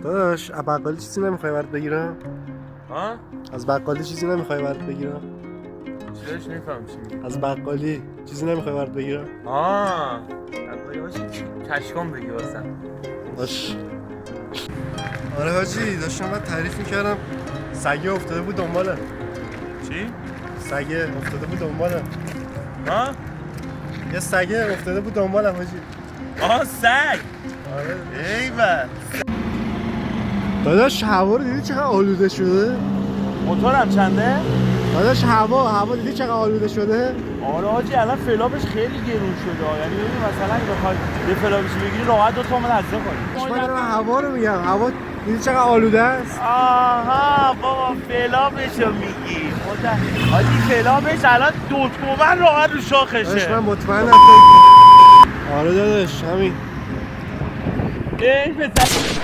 داداش از بقالی چیزی نمیخوای برات بگیرم؟ ها؟ از بقالی چیزی نمیخوای برات بگیرم؟ چیزش نمیفهم چی میگی. از بقالی چیزی نمیخوای برات بگیرم؟ بقالی هاش کشکام بگی واسم. باش. آره حاجی داشتم بعد تعریف میکردم سگه افتاده بود دنبالم. چی؟ سگه افتاده بود دنبالم. ها؟ یه سگه افتاده بود دنبالم حاجی. سگ. آره ایول. داداش هوا رو دیدی چقدر آلوده شده؟ موتورم چنده؟ داداش هوا دیدی چقدر آلوده شده؟ آره حاجی الان فلابش خیلی گرون شده. یعنی ببین مثلا اگه بخوای یه فلابش بگیری راحت 2 تومن عرضه کنی. من دارم هوا رو میگم. هوا دیدی چقدر آلوده است؟ آها بابا فلابشو میگی. حاجی فلابش الان 2 تومن راحت رو داداش شاخشه. من مطمئنم آره داداش همین. این پسر